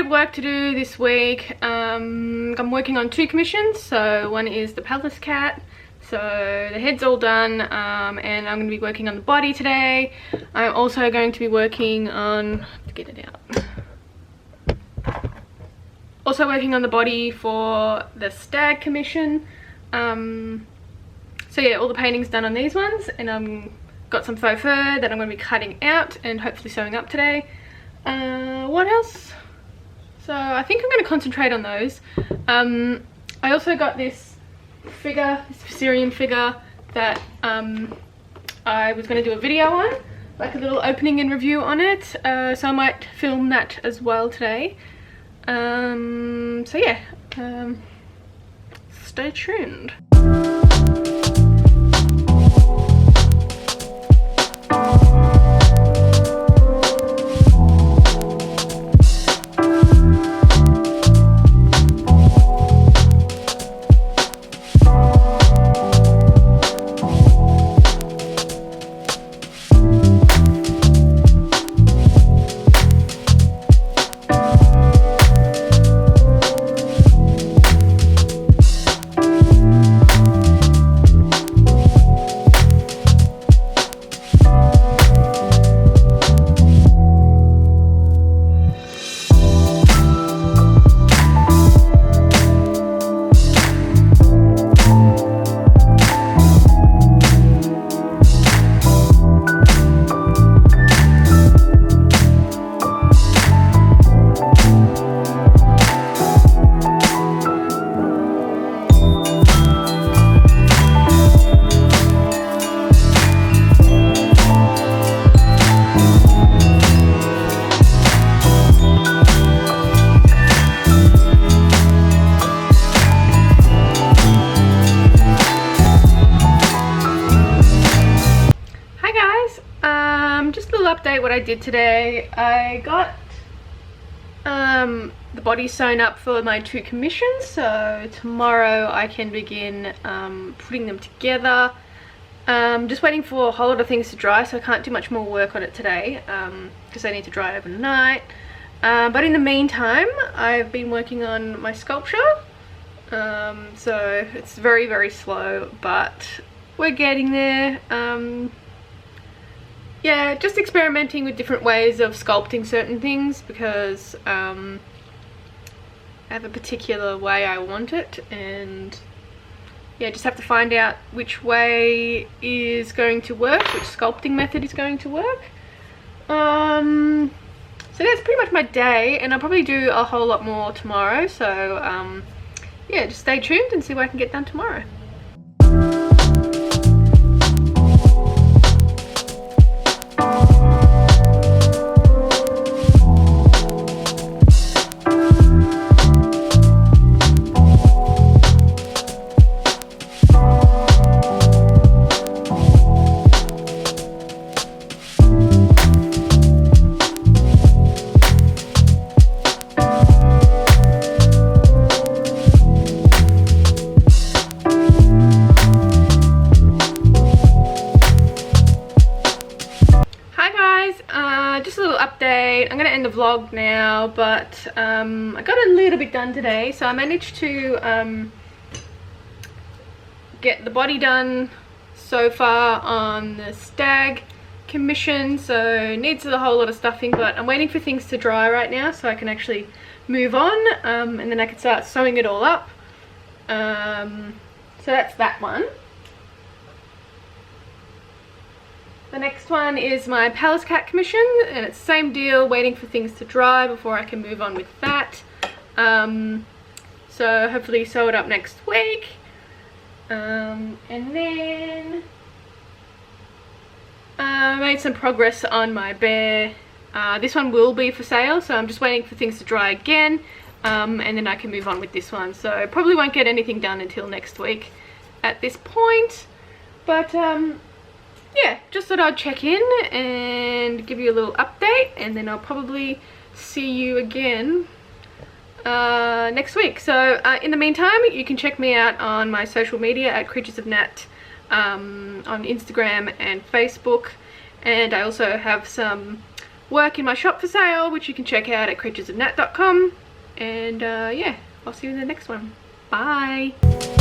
of work to do this week. I'm working on 2 commissions. So one is the Pallas cat. So the head's all done, and I'm going to be working on the body today. I'm also going to be working on, let's get it out. Also working on the body for the Stag commission. So yeah, all the painting's done on these ones, and I've got some faux fur that I'm going to be cutting out and hopefully sewing up today. What else? So I think I'm going to concentrate on those. I also got this figure, this Syrian figure that I was going to do a video on, like a little opening and review on it. So I might film that as well today. So yeah, stay tuned. Update what I did today. I got the body sewn up for my 2 commissions, so tomorrow I can begin putting them together. Just waiting for a whole lot of things to dry, so I can't do much more work on it today because they need to dry overnight. But in the meantime, I've been working on my sculpture, so it's very slow, but we're getting there. Yeah, just experimenting with different ways of sculpting certain things because I have a particular way I want it, and yeah, just have to find out which way is going to work, which sculpting method is going to work. So that's pretty much my day, and I'll probably do a whole lot more tomorrow, so yeah, just stay tuned and see what I can get done tomorrow. Just a little update. I'm going to end the vlog now, but I got a little bit done today. So I managed to get the body done so far on the Stag commission, so needs a whole lot of stuffing, but I'm waiting for things to dry right now so I can actually move on, and then I can start sewing it all up. So that's that one. The next one is my Pallas cat commission, and it's the same deal, waiting for things to dry before I can move on with that. So hopefully sew it up next week. And then I made some progress on my bear. This one will be for sale, so I'm just waiting for things to dry again, and then I can move on with this one. So probably won't get anything done until next week at this point, but yeah, just thought I'd check in and give you a little update, and then I'll probably see you again next week. So in the meantime, you can check me out on my social media at Creatures of Nat on Instagram and Facebook, and I also have some work in my shop for sale, which you can check out at creaturesofnat.com. And yeah, I'll see you in the next one. Bye.